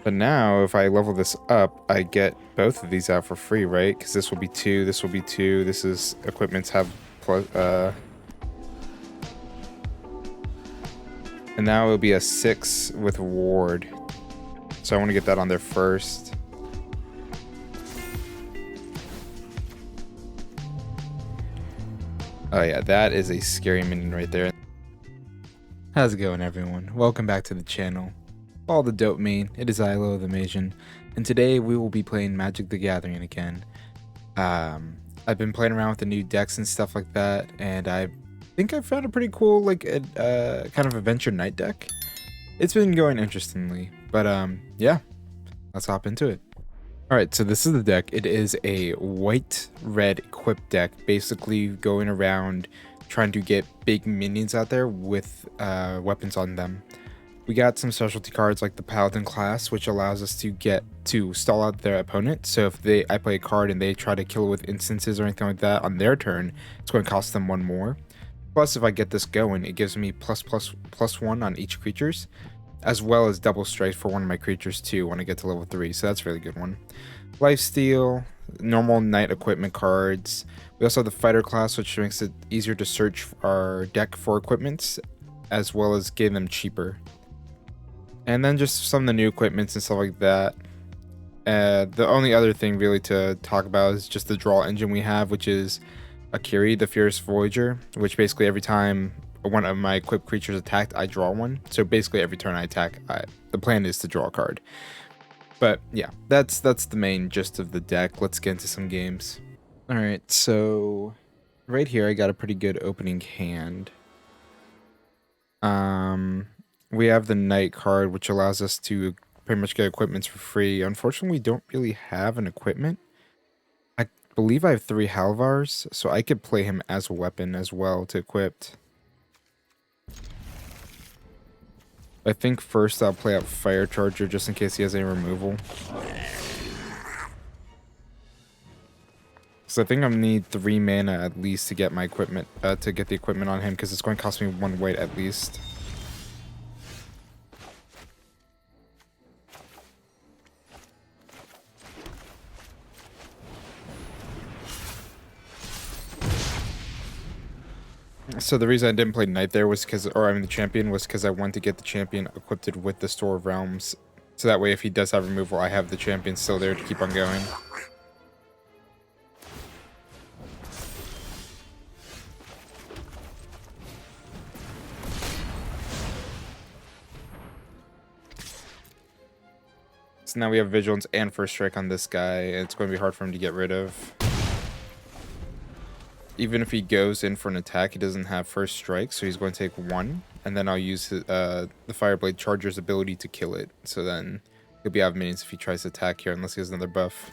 But now, if I level this up, I get both of these out for free, right? Because this will be 2, this will be 2. This is equipments have plus, and now it'll be a 6 with ward. So I want to get that on there first. Oh yeah, that is a scary minion right there. How's it going, everyone? Welcome back to the channel. All the dope main, it is I, lolothemazian, and today we will be playing Magic the Gathering again. I've been playing around with the new decks and stuff like that, and I think I found a pretty cool, like, kind of adventure night deck. It's been going interestingly, but yeah, let's hop into it. Alright, so this is the deck. It is a white-red equip deck, basically going around trying to get big minions out there with weapons on them. We got some specialty cards like the Paladin Class, which allows us to get to stall out their opponent. So if I play a card and they try to kill it with instances or anything like that on their turn, it's going to cost them 1 more. Plus, if I get this going, it gives me +1 on each creatures, as well as double strike for one of my creatures too when I get to level 3, so that's a really good one. Lifesteal, normal knight equipment cards. We also have the fighter class, which makes it easier to search our deck for equipments, as well as getting them cheaper. And then just some of the new equipments and stuff like that. The only other thing really to talk about is just the draw engine we have, which is Akiri, the Fierce Voyager, which basically every time one of my equipped creatures attacked, I draw one. So basically every turn I attack, the plan is to draw a card. But yeah, that's the main gist of the deck. Let's get into some games. All right, so right here I got a pretty good opening hand. We have the Knight card, which allows us to pretty much get equipments for free. Unfortunately, we don't really have an equipment. I believe I have 3 Halvars, so I could play him as a weapon as well to equip. I think first I'll play out Fire Charger just in case he has any removal. So I think I'm gonna need 3 mana at least to get my equipment, to get the equipment on him, because it's going to cost me 1 white at least. So the reason I didn't play Knight there was because, the champion, was because I wanted to get the champion equipped with the Store of Realms. So that way if he does have removal, I have the champion still there to keep on going. So now we have Vigilance and First Strike on this guy, and it's going to be hard for him to get rid of. Even if he goes in for an attack, he doesn't have First Strike, so he's going to take 1. And then I'll use the Fireblade Charger's ability to kill it. So then he'll be out of minions if he tries to attack here, unless he has another buff.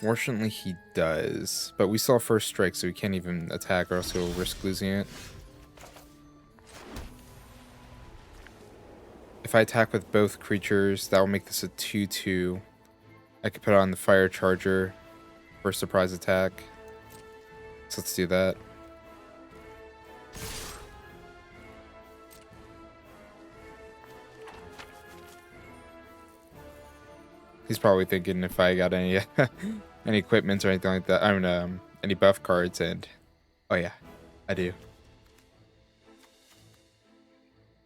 Fortunately, he does. But we still have First Strike, so he can't even attack, or else he'll risk losing it. If I attack with both creatures, that will make this a 2/2. I could put on the Fire Charger for a surprise attack. So let's do that. He's probably thinking if I got any any equipment or anything like that. I mean, any buff cards, and oh yeah, I do.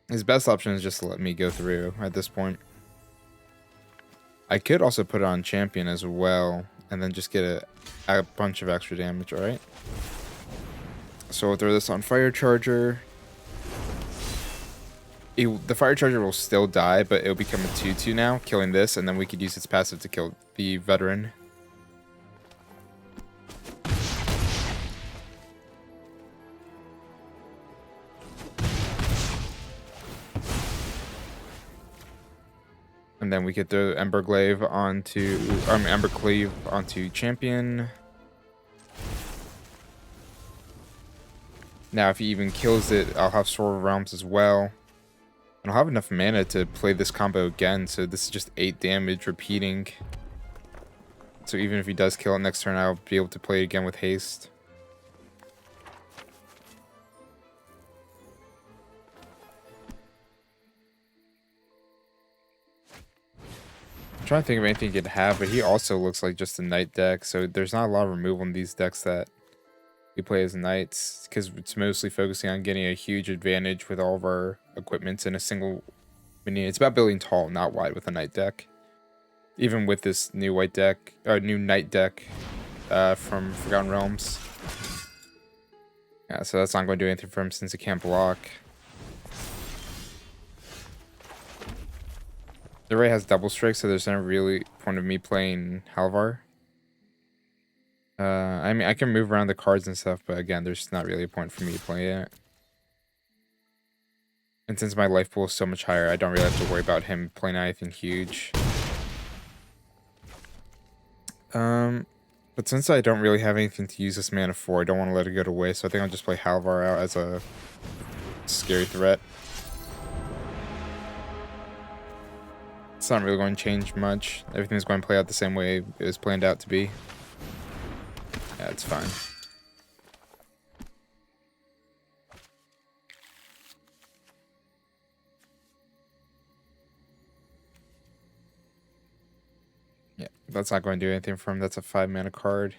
His best option is just to let me go through at this point. I could also put it on champion as well, and then just get a bunch of extra damage, alright? So we'll throw this on Fire Charger. The Fire Charger will still die, but it'll become a 2/2 now, killing this, and then we could use its passive to kill the veteran. And then we could throw Embercleave onto champion. Now, if he even kills it, I'll have Sword of Realms as well. And I'll have enough mana to play this combo again, so this is just 8 damage repeating. So even if he does kill it next turn, I'll be able to play it again with haste. trying to think of anything he could have, but he also looks like just a knight deck, so there's not a lot of removal in these decks that we play as knights, because it's mostly focusing on getting a huge advantage with all of our equipments in a single minion. It's about building tall, not wide with a knight deck. Even with this new white deck, or new knight deck from Forgotten Realms. Yeah, so that's not going to do anything for him since it can't block. It already has double strike, so there's no really point of me playing Halvar. I mean, I can move around the cards and stuff, but again, there's not really a point for me to play it. And since my life pool is so much higher, I don't really have to worry about him playing anything huge. But since I don't really have anything to use this mana for, I don't want to let it go to waste, so I think I'll just play Halvar out as a scary threat. It's not really going to change much. Everything's going to play out the same way it was planned out to be. Yeah, it's fine. Yeah, that's not going to do anything for him. That's a 5-mana card.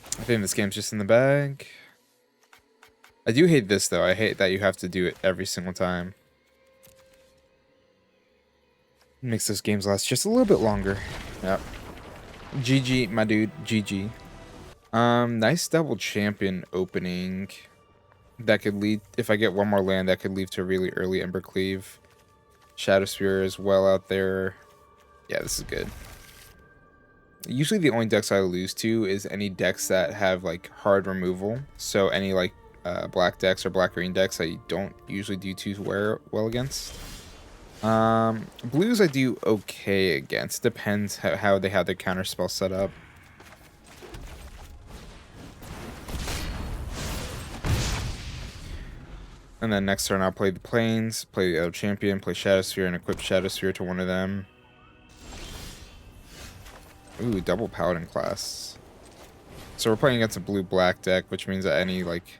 I think this game's just in the bag. I do hate this, though. I hate that you have to do it every single time. Makes those games last just a little bit longer. Yep. GG, my dude. GG. Nice double champion opening. That could lead, if I get one more land, that could lead to a really early Embercleave. Shadowspear as well out there. Yeah, this is good. Usually the only decks I lose to is any decks that have like hard removal. So any like black decks or black-green decks I don't usually do too well against. Blues I do okay against. Depends how they have their counter spell set up. And then next turn I'll play the Plains, play the other champion, play Shadowspear, and equip Shadowspear to one of them. Ooh, double Paladin Class. So we're playing against a blue-black deck, which means that any, like,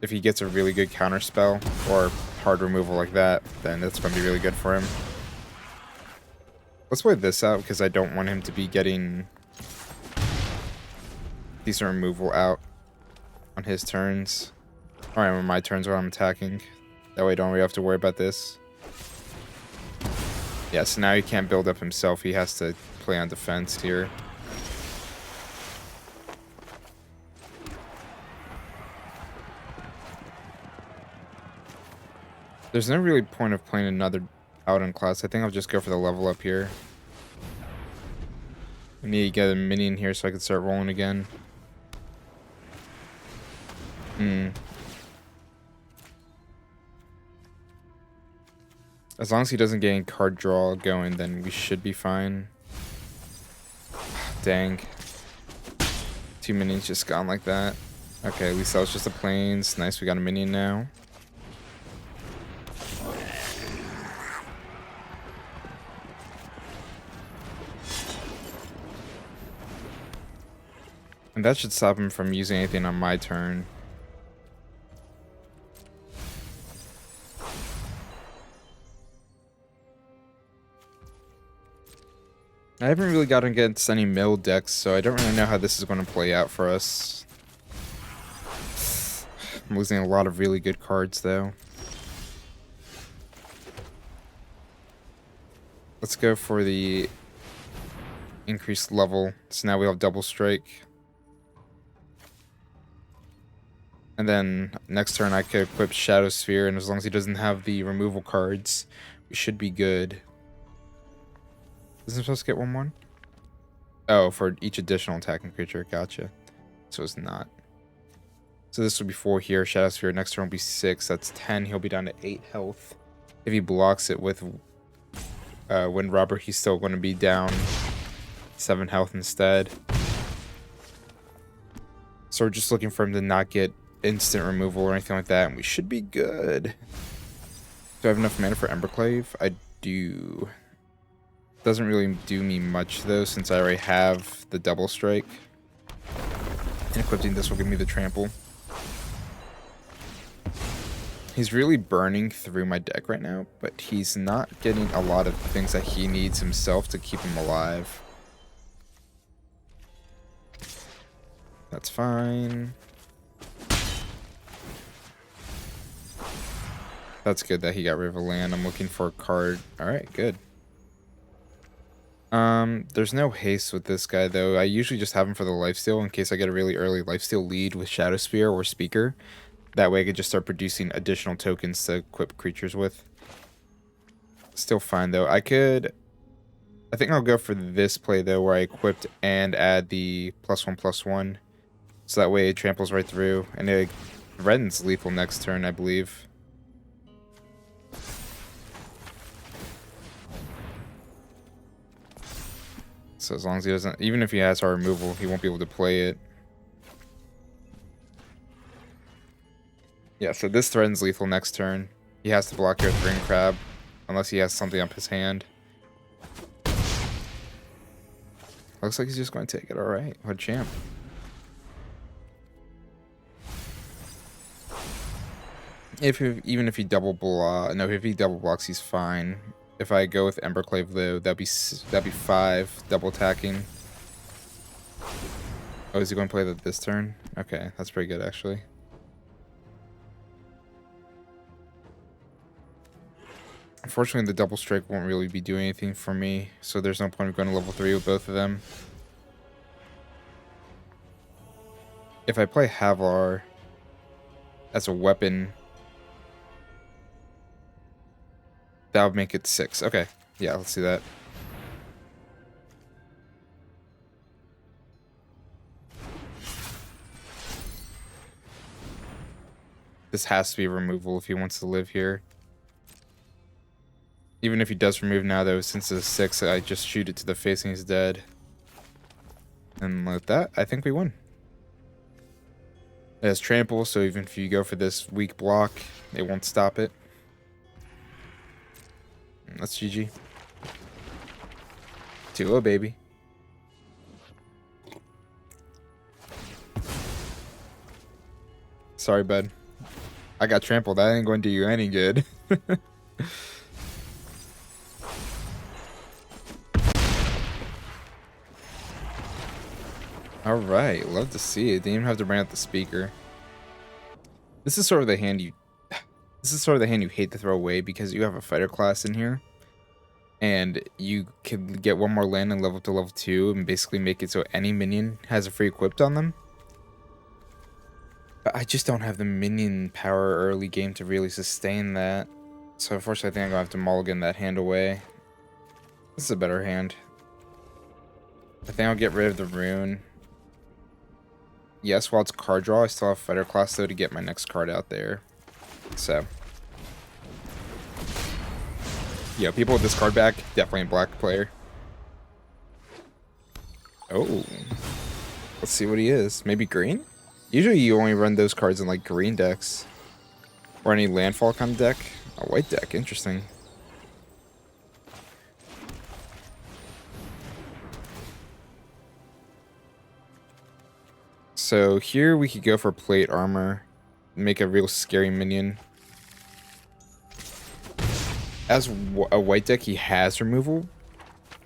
if he gets a really good counter spell or hard removal like that, then that's going to be really good for him. Let's play this out because I don't want him to be getting decent removal out on his turns. Alright, on my turns when I'm attacking. That way I don't really have to worry about this. Yeah, so now he can't build up himself. He has to play on defense here. There's no really point of playing another Paladin Class. I think I'll just go for the level up here. I need to get a minion here so I can start rolling again. As long as he doesn't get any card draw going, then we should be fine. Dang. 2 minions just gone like that. Okay, at least that was just a Plains. Nice, we got a minion now. And that should stop him from using anything on my turn. I haven't really gotten against any mill decks, so I don't really know how this is going to play out for us. I'm losing a lot of really good cards, though. Let's go for the increased level. So now we have double strike. And then next turn I could equip Shadowspear, and as long as he doesn't have the removal cards, we should be good. Isn't it supposed to get 1/1? Oh, for each additional attacking creature. Gotcha. So it's not. So this will be 4 here. Shadowspear next turn will be 6. That's 10. He'll be down to 8 health. If he blocks it with Wind Robber, he's still going to be down 7 health instead. So we're just looking for him to not get instant removal or anything like that, and we should be good. Do I have enough mana for Embercleave? I do. Doesn't really do me much though, since I already have the double strike. And equipping this will give me the trample. He's really burning through my deck right now, but he's not getting a lot of things that he needs himself to keep him alive. That's fine. That's good that he got rid of a land. I'm looking for a card. Alright, good. There's no haste with this guy though. I usually just have him for the lifesteal in case I get a really early lifesteal lead with Shadowspear or Speaker. That way I could just start producing additional tokens to equip creatures with. Still fine though. I think I'll go for this play though, where I equipped and add the +1/+1. So that way it tramples right through. And it threatens lethal next turn, I believe. So as long as he doesn't, even if he has our removal, he won't be able to play it. Yeah, so this threatens lethal next turn. He has to block your Thring Crab, unless he has something up his hand. Looks like he's just going to take it. Alright, what a champ. Even if he double block, no, if he double blocks, he's fine. If I go with Embercleave though, that'd be 5 double attacking. Oh, is he going to play that this turn? Okay, that's pretty good actually. Unfortunately, the double strike won't really be doing anything for me, so there's no point of going to level 3 with both of them. If I play Halvar as a weapon, that would make it 6. Okay, yeah, let's do that. This has to be removal if he wants to live here. Even if he does remove now, though, since it's 6, I just shoot it to the face and he's dead. And with that, I think we win. It has trample, so even if you go for this weak block, it won't stop it. And that's GG. 2-0, baby. Sorry, bud. I got trampled. That ain't going to do you any good. Alright, love to see it. Didn't even have to bring out the speaker. This is sort of the hand you hate to throw away because you have a fighter class in here. And you can get one more land and level up to level 2 and basically make it so any minion has a free equipped on them. But I just don't have the minion power early game to really sustain that. So unfortunately I think I'm gonna have to mulligan that hand away. This is a better hand. I think I'll get rid of the rune. Yes, while it's card draw, I still have fighter class though to get my next card out there. So yeah, people with this card back, definitely a black player. Oh. Let's see what he is. Maybe green? Usually you only run those cards in like green decks. Or any landfall kind of deck. A white deck, interesting. So here we could go for plate armor. Make a real scary minion. As a white deck, he has removal.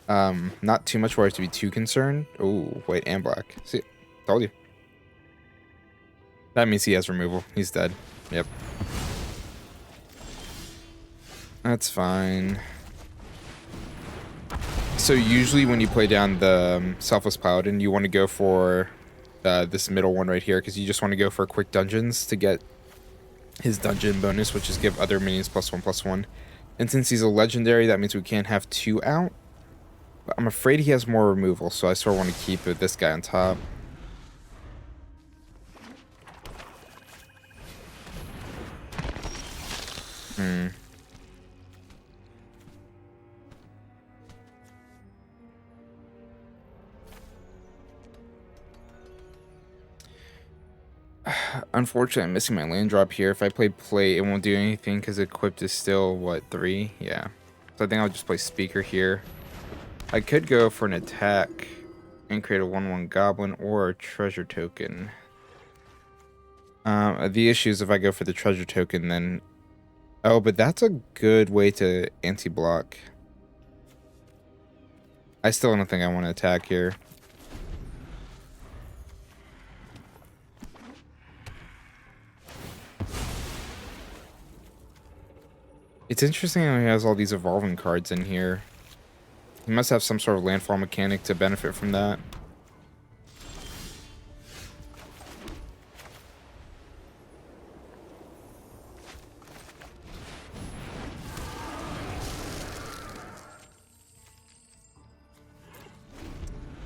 Not too much where I have to be too concerned. Oh, white and black. See, told you. That means he has removal. He's dead. Yep. That's fine. So usually when you play down the Selfless Paladin, you want to go for this middle one right here, because you just want to go for quick dungeons to get his dungeon bonus, which is give other minions +1/+1. And since he's a legendary, that means we can't have 2 out. But I'm afraid he has more removal, so I sort of want to keep this guy on top. Unfortunately, I'm missing my land drop here. If I play plate, it won't do anything because equipped is still, what, 3? Yeah. So I think I'll just play speaker here. I could go for an attack and create a 1/1 goblin or a treasure token. The issue is if I go for the treasure token, then Oh, but that's a good way to anti-block. I still don't think I want to attack here. It's interesting how he has all these evolving cards in here. He must have some sort of landfall mechanic to benefit from that.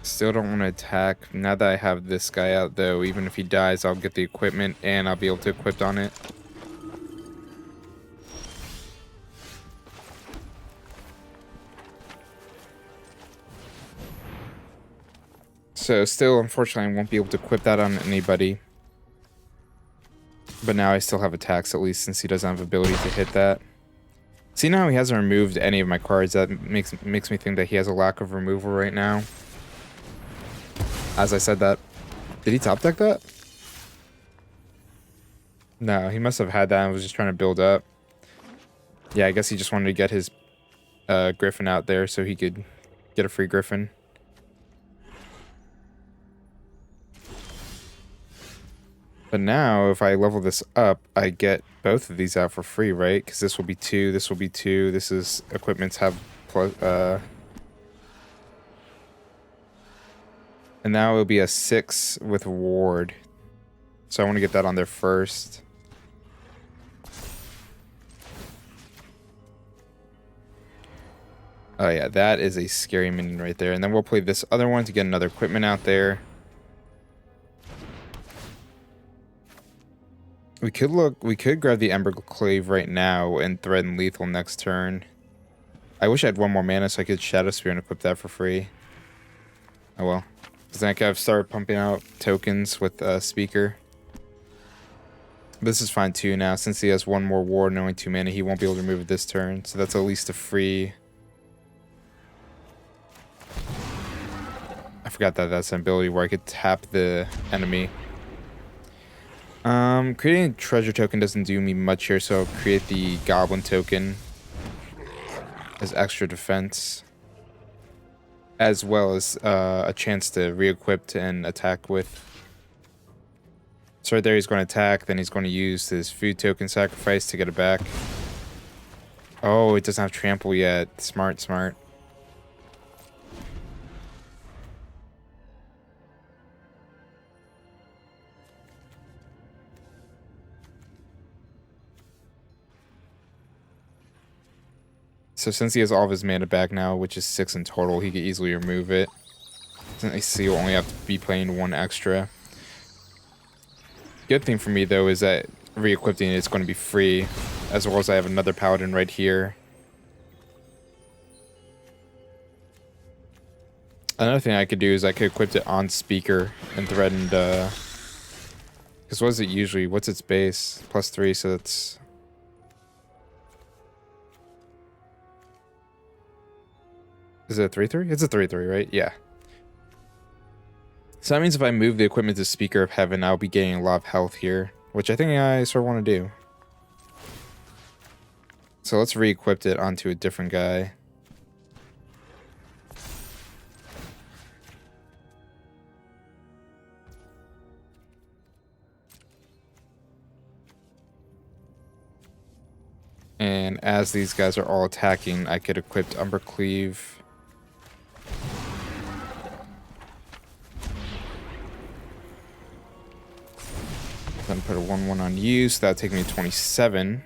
Still don't want to attack. Now that I have this guy out, though, even if he dies, I'll get the equipment and I'll be able to equip on it. So still, unfortunately, I won't be able to equip that on anybody. But now I still have attacks, at least, since he doesn't have ability to hit that. See, now he hasn't removed any of my cards. That makes me think that he has a lack of removal right now. As I said that. Did he top deck that? No, he must have had that and was just trying to build up. Yeah, I guess he just wanted to get his Griffin out there so he could get a free Griffin. But now, if I level this up, I get both of these out for free, right? Because this will be 2, this will be 2. This is equipments have plus, and now it'll be a 6 with ward. So I want to get that on there first. Oh yeah, that is a scary minion right there. And then we'll play this other one to get another equipment out there. We could grab the Embercleave right now and threaten lethal next turn. I wish I had one more mana so I could Shadowspear and equip that for free. Oh well. Because then I could have started pumping out tokens with Speaker. This is fine too now. Since he has one more ward and only 2 mana, he won't be able to remove it this turn. So that's at least a free... I forgot that that's an ability where I could tap the enemy. Creating a treasure token doesn't do me much here, so I'll create the goblin token as extra defense, as well as a chance to re-equip and attack with. So right there he's going to attack, then he's going to use his food token sacrifice to get it back. Oh, it doesn't have trample yet. Smart, smart. So since he has all of his mana back now, which is 6 in total, he could easily remove it. I see he'll only have to be playing 1 extra. Good thing for me, though, is that re-equipping it is going to be free, as well as I have another Paladin right here. Another thing I could do is I could equip it on Speaker and threaten... Because what is it usually? What's its base? +3, so that's... Is it a 3/3? It's a 3/3, right? Yeah. So that means if I move the equipment to Speaker of Heaven, I'll be getting a lot of health here, which I think I sort of want to do. So let's re-equip it onto a different guy. And as these guys are all attacking, I could equip Embercleave. Then put a 1/1 on you, so that'll take me to 27.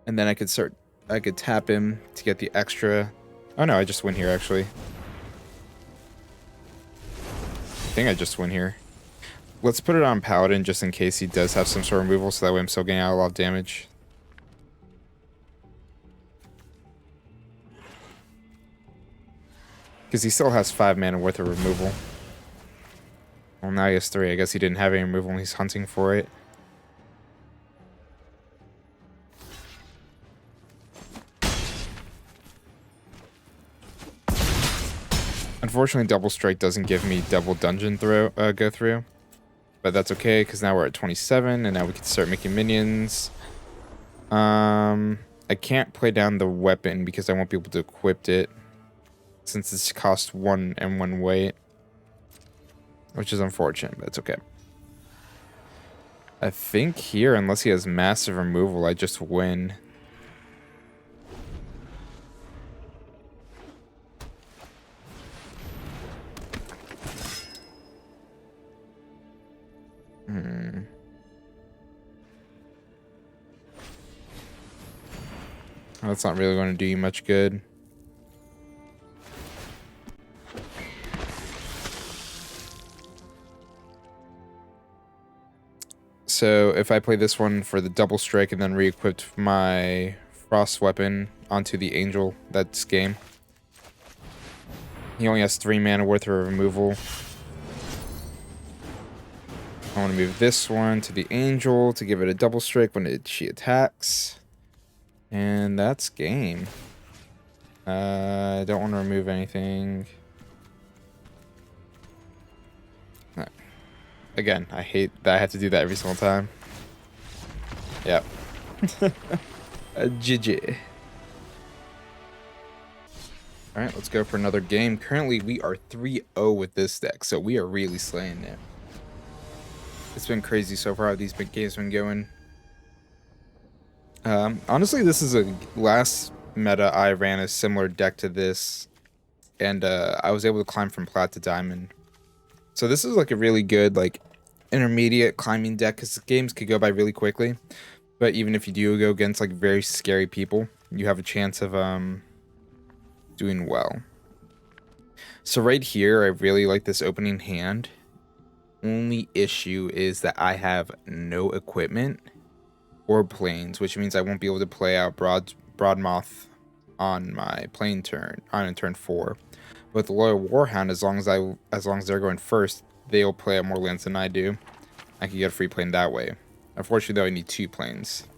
And then I could tap him to get the extra. Oh no, I just win here actually. I think I just win here. Let's put it on Paladin just in case he does have some sort of removal, so that way I'm still getting out a lot of damage. Because he still has 5 mana worth of removal. Well, now he has 3. I guess he didn't have any removal and he's hunting for it. Unfortunately, Double Strike doesn't give me double dungeon go through. But that's okay, because now we're at 27, and now we can start making minions. I can't play down the weapon because I won't be able to equip it since it's cost 1 and 1 weight, which is unfortunate, but it's okay. I think here, unless he has massive removal, I just win. That's not really going to do you much good. So if I play this one for the double strike and then re-equipped my frost weapon onto the angel, that's game. He only has 3 mana worth of removal. I want to move this one to the angel to give it a double strike when she attacks. And that's game. I don't want to remove anything. No. Again, I hate that I have to do that every single time. Yep. GG. Alright, let's go for another game. Currently, we are 3-0 with this deck, so we are really slaying it. It's been crazy so far how these big games have been going. Honestly, this is a last meta I ran a similar deck to this, and I was able to climb from plat to diamond. So this is like a really good like intermediate climbing deck because games could go by really quickly, but even if you do go against like very scary people, you have a chance of doing well. So right here, I really like this opening hand. Only issue is that I have no equipment or planes, which means I won't be able to play out Broodmoth on my plane turn on turn 4. With Loyal Warhound, as long as they're going first, they'll play out more lands than I do. I can get a free plane that way. Unfortunately, though, I need 2 planes.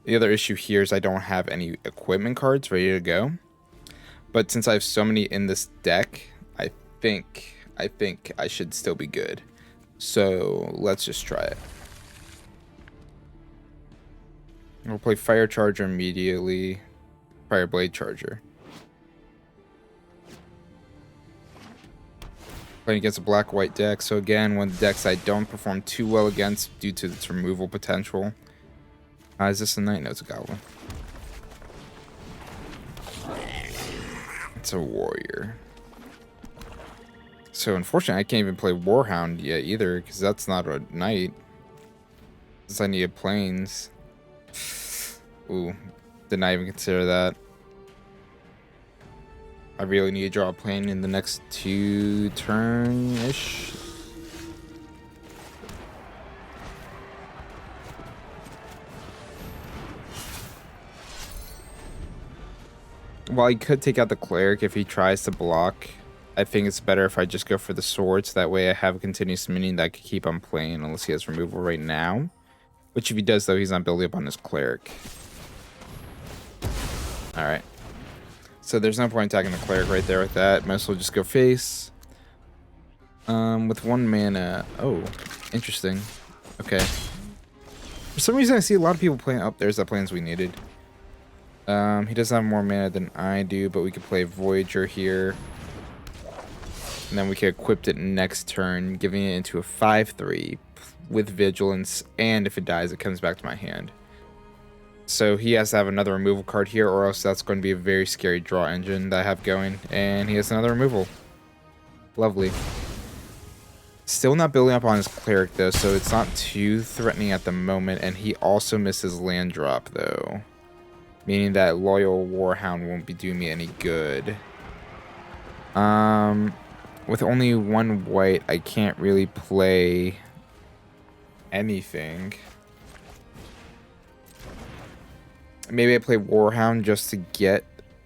The other issue here is I don't have any equipment cards ready to go. But since I have so many in this deck, I think I should still be good. So let's just try it. We'll play Fire Charger immediately. Fireblade Charger. Playing against a black-white deck. So again, one of the decks I don't perform too well against due to its removal potential. Is this a knight? No, it's a goblin. It's a warrior. So unfortunately, I can't even play Warhound yet either, because that's not a knight. Since I need planes. Ooh, did not even consider that. I really need to draw a plane in the next 2 turn-ish. While he could take out the cleric if he tries to block, I think it's better if I just go for the swords. That way I have a continuous minion that I can keep on playing unless he has removal right now. Which if he does, though, he's not building up on his cleric. Alright. So there's no point attacking the cleric right there with that. Might as well just go face. With 1 mana. Oh, interesting. Okay. For some reason, I see a lot of people playing... Oh, there's the planes we needed. He doesn't have more mana than I do, but we could play Voyager here. And then we could equip it next turn, giving it into a 5/3 with Vigilance, and if it dies, it comes back to my hand. So he has to have another removal card here, or else that's going to be a very scary draw engine that I have going. And he has another removal. Lovely. Still not building up on his cleric, though, so it's not too threatening at the moment. And he also misses land drop, though. Meaning that Loyal Warhound won't be doing me any good. With only 1 white, I can't really play anything. Maybe I play Warhound just to get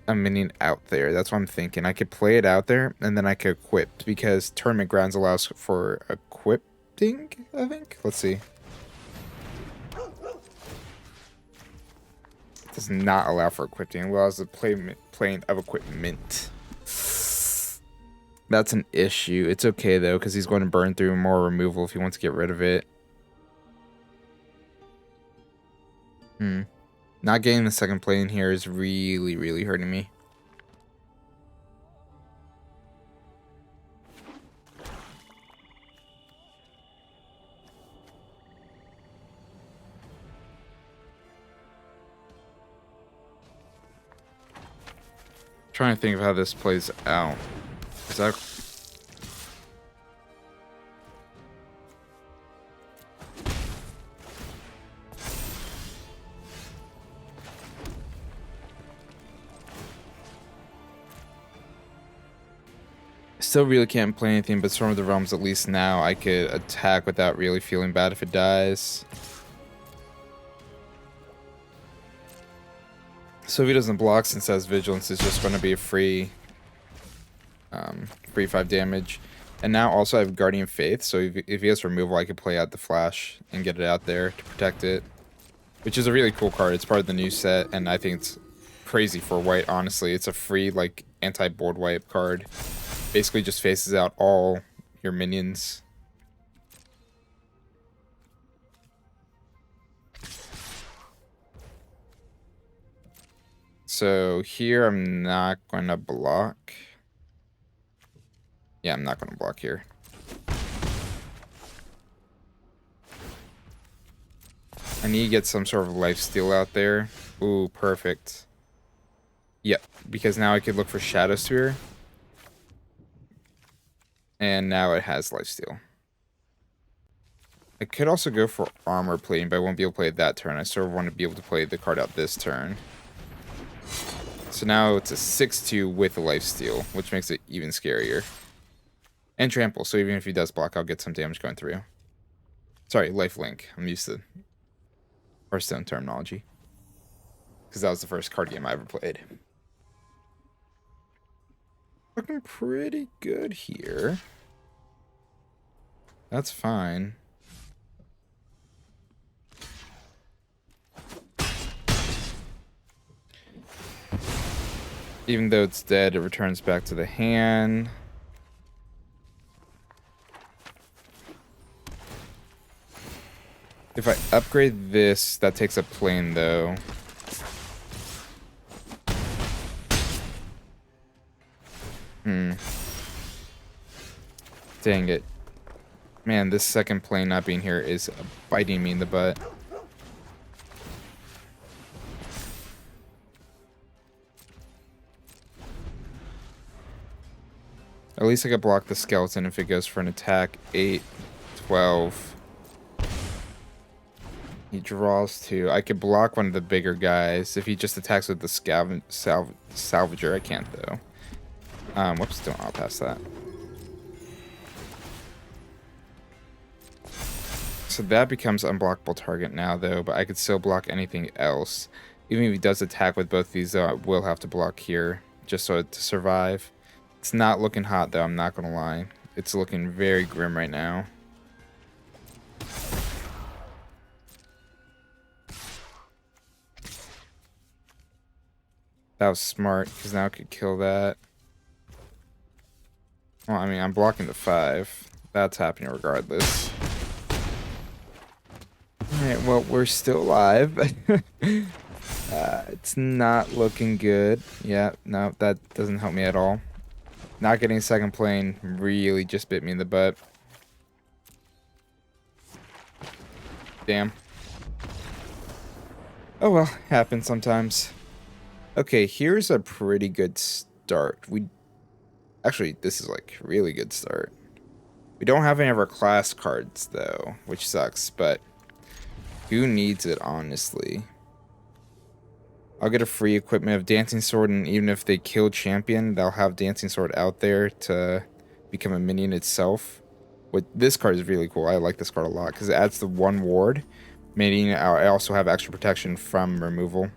a minion out there. That's what I'm thinking. I could play it out there, and then I could equip, because Tournament Grounds allows for equipping, I think? Let's see. It does not allow for equipping. It allows the playing of equipment. That's an issue. It's okay, though, because he's going to burn through more removal if he wants to get rid of it. Not getting the second plane here is really, really hurting me. Trying to think of how this plays out. Is that... Still really can't play anything but Storm of the Realms. At least now I could attack without really feeling bad if it dies. So if he doesn't block, since it has Vigilance, it's just going to be a free 5 damage. And now also I have Guardian Faith, so if he has removal, I could play out the Flash and get it out there to protect it. Which is a really cool card. It's part of the new set, and I think it's crazy for white, honestly. It's a free, like, anti-board wipe card. Basically just faces out all your minions. So here I'm not going to block. Yeah, I'm not going to block here. I need to get some sort of lifesteal out there. Ooh, perfect. Yep, because now I could look for Shadowspear. And now it has lifesteal. I could also go for armor plating, but I won't be able to play it that turn. I sort of want to be able to play the card out this turn. So now it's a 6-2 with a lifesteal, which makes it even scarier. And trample, so even if he does block, I'll get some damage going through. Sorry, lifelink. I'm used to Hearthstone terminology. Because that was the first card game I ever played. Looking pretty good here. That's fine. Even though it's dead, it returns back to the hand. If I upgrade this, that takes a plane though. Dang it. Man, this second plane not being here is biting me in the butt. At least I could block the skeleton if it goes for an attack. 8, 12. He draws 2. I could block one of the bigger guys. If he just attacks with the salvager, I can't though. Whoops, don't I'll pass that. So that becomes unblockable target now though, but I could still block anything else. Even if he does attack with both these though, I will have to block here just so to survive. It's not looking hot though, I'm not gonna lie. It's looking very grim right now. That was smart, because now I could kill that. Well, I mean, I'm blocking the 5. That's happening regardless. Alright, well, we're still alive. It's not looking good. Yeah, no, that doesn't help me at all. Not getting second plane really just bit me in the butt. Damn. Oh well, happens sometimes. Okay, here's a pretty good start. Actually, this is like a really good start. We don't have any of our class cards though, which sucks, but who needs it, honestly? I'll get a free equipment of Dancing Sword, and even if they kill Champion, they'll have Dancing Sword out there to become a minion itself. This card is really cool. I like this card a lot because it adds the 1 ward, meaning I also have extra protection from removal.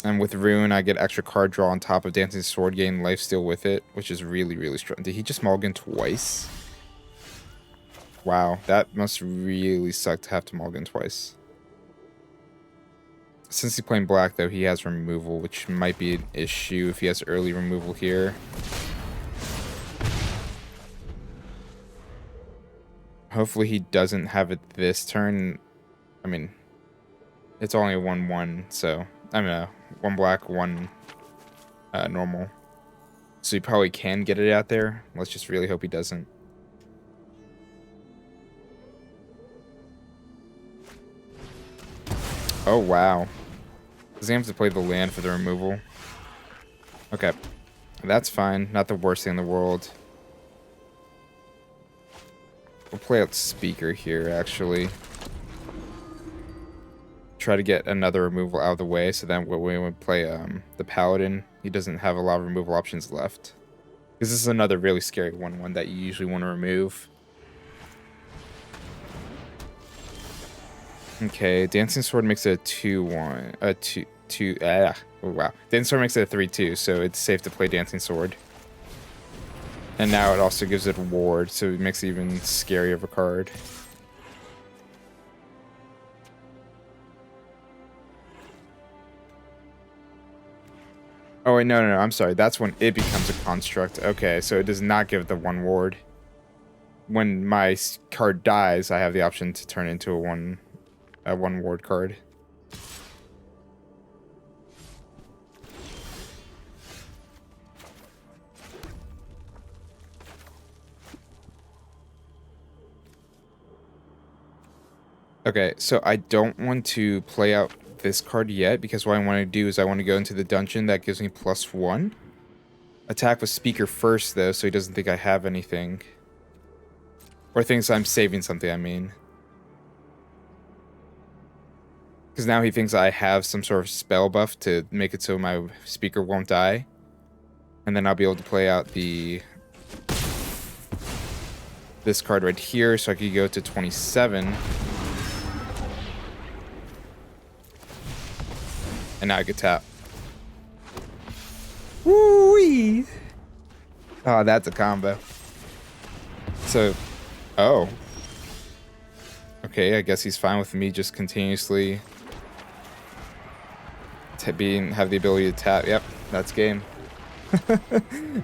And with Rune, I get extra card draw on top of Dancing Sword, gain lifesteal with it, which is really, really strong. Did he just mulligan twice? Wow, that must really suck to have to mulligan twice. Since he's playing black, though, he has removal, which might be an issue if he has early removal here. Hopefully he doesn't have it this turn. I mean, It's only a 1/1, so I mean, 1 black, 1 normal. So he probably can get it out there. Let's just really hope he doesn't. Oh, wow. Does he have to play the land for the removal? Okay. That's fine. Not the worst thing in the world. We'll play out Speaker here, actually. Try to get another removal out of the way, so then when we would play the Paladin, he doesn't have a lot of removal options left. Because this is another really scary 1/1 that you usually want to remove. Okay, Dancing Sword makes it a 2/1. Oh wow. Dancing Sword makes it a 3/2, so it's safe to play Dancing Sword. And now it also gives it a ward, so it makes it even scarier of a card. Oh wait, no, I'm sorry. That's when it becomes a construct. Okay, so it does not give it the 1 ward. When my card dies, I have the option to turn it into a 1 ward card. Okay, so I don't want to play out this card yet, because what I want to do is I want to go into the dungeon that gives me +1. Attack with Speaker first, though, so he doesn't think I have anything. Or thinks I'm saving something, I mean. Because now he thinks I have some sort of spell buff to make it so my Speaker won't die. And then I'll be able to play out this card right here, so I could go to 27. And now I could tap. Woo-wee! Oh, that's a combo. So, oh. Okay, I guess he's fine with me just continuously have the ability to tap. Yep, that's game.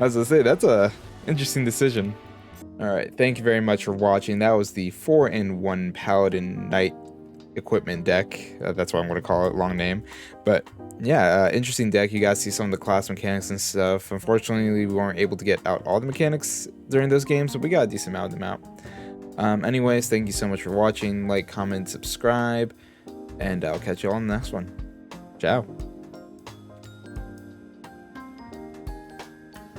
As I say, that's a interesting decision. Alright, thank you very much for watching. That was the 4-in-1 Paladin Knight equipment deck. That's what I'm going to call it, long name. But yeah, interesting deck. You guys see some of the class mechanics and stuff. Unfortunately, we weren't able to get out all the mechanics during those games, but we got a decent amount of them out. Anyways, thank you so much for watching. Like, comment, subscribe, and I'll catch you all in the next one. Ciao.